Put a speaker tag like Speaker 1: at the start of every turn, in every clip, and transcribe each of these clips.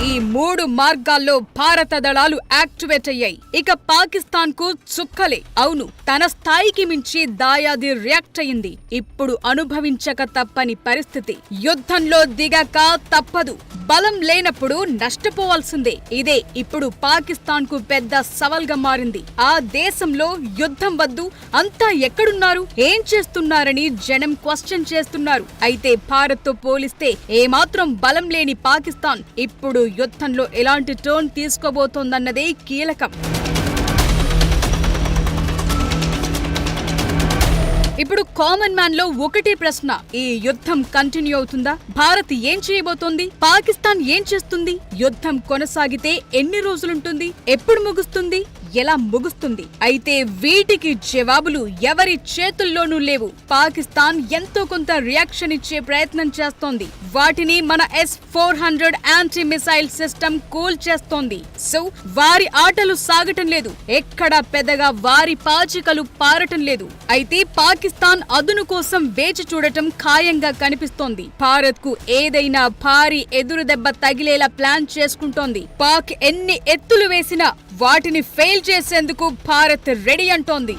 Speaker 1: ఈ 3 మార్గాల్లో భారత దళాలు యాక్టివేట్ అయ్యాయి. ఇక పాకిస్తాన్ కు చుక్కలే. అవును, తన స్థాయికి మించి దాయాది రియాక్ట్ అయింది. ఇప్పుడు అనుభవించక తప్పని పరిస్థితి. యుద్ధంలో దిగక తప్పదు. బలం లేనప్పుడు నష్టపోవాల్సిందే. ఇదే ఇప్పుడు పాకిస్తాన్ కు పెద్ద సవాల్గా మారింది. ఆ దేశంలో యుద్ధం వద్దు, అంతా ఎక్కడున్నారు, ఏం చేస్తున్నారని జనం క్వశ్చన్ చేస్తున్నారు. అయితే భారత్ తో పోలిస్తే ఏమాత్రం బలం లేని పాకిస్తాన్ ఇప్పుడు యుద్ధంలో ఎలాంటి టర్న్ తీసుకోబోతోందన్నదే కీలకం. ఇప్పుడు కామన్ మ్యాన్ లో ఒకటే ప్రశ్న, ఈ యుద్ధం కంటిన్యూ అవుతుందా? భారత్ ఏం చేయబోతోంది? పాకిస్తాన్ ఏం చేస్తుంది? యుద్ధం కొనసాగితే ఎన్ని రోజులుంటుంది? ఎప్పుడు ముగుస్తుంది? ఎలా ముగుస్తుంది? అయితే వీటికి జవాబులు ఎవరి చేతుల్లోనూ లేవు. పాకిస్తాన్ ఎంతో కొంత రియాక్షన్ ఇచ్చే ప్రయత్నం చేస్తోంది. వాటిని మన S-400 anti missile system cool చేస్తోంది. సో వారి ఆటలు సాగటం లేదు. ఎక్కడా పెద్దగా వారి పాచికలు పారటం లేదు. అయితే పాకిస్తాన్ అదును కోసం వేచి చూడటం ఖాయంగా కనిపిస్తోంది. భారత్ కు ఏదైనా భారీ ఎదురు దెబ్బ తగిలేలా ప్లాన్ చేసుకుంటోంది. పాక్ ఎన్ని ఎత్తులు వేసినా వాటిని ఫెయిల్ చేసేందుకు భారత్ రెడీ అంటోంది.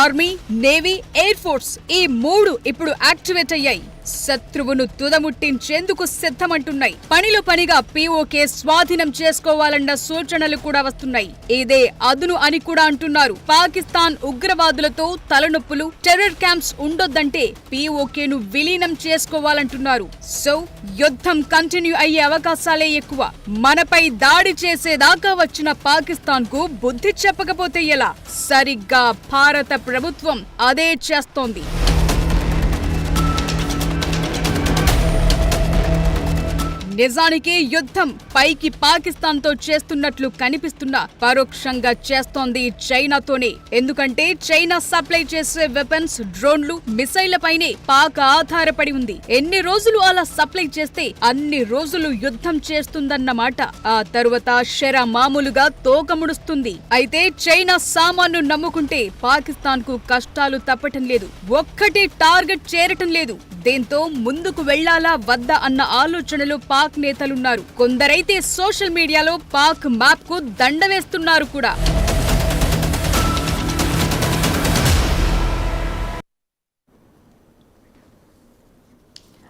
Speaker 1: ఆర్మీ, నేవీ, ఎయిర్ ఫోర్స్ ఈ 3 ఇప్పుడు యాక్టివేట్ అయ్యాయి. శత్రువును తుదముట్టించేందుకు సిద్ధమంటున్నాయి. పనిలో పనిగా POK స్వాధీనం చేసుకోవాలన్న సూచనలు కూడా వస్తున్నాయి. ఇదే అదును అని కూడా అంటున్నారు. పాకిస్తాన్ ఉగ్రవాదులతో తలనొప్పులు, టెర్రర్ క్యాంప్స్ ఉండొద్దంటే POKను విలీనం చేసుకోవాలంటున్నారు. సో యుద్ధం కంటిన్యూ అయ్యే అవకాశాలే ఎక్కువ. మనపై దాడి చేసేదాకా వచ్చిన పాకిస్తాన్ కు బుద్ధి చెప్పకపోతే ఎలా? సరిగ్గా భారత ప్రభుత్వం అదే చేస్తోంది. నిజానికి యుద్ధం పైకి పాకిస్తాన్ తో చేస్తున్నట్లు కనిపిస్తున్నా పరోక్షంగా చేస్తోంది చైనాతోనే. ఎందుకంటే చైనా సప్లై చేసే వెపన్స్, డ్రోన్లు, మిసైళ్లపైనే పాక్ ఆధారపడి ఉంది. ఎన్ని రోజులు అలా సప్లై చేస్తే అన్ని రోజులు యుద్ధం చేస్తుందన్నమాట. ఆ తరువాత షెరా మామూలుగా తోకముడుస్తుంది. అయితే చైనా సామాన్ను నమ్ముకుంటే పాకిస్తాన్ కు కష్టాలు తప్పటం లేదు. ఒక్కటే టార్గెట్ చేరటం లేదు. దీంతో ముందుకు వెళ్లాలా వద్దా అన్న ఆలోచనలు పాక్ నేతలున్నారు. కొందరైతే సోషల్ మీడియాలో పాక్ మ్యాప్ కు దండ వేస్తున్నారు కూడా.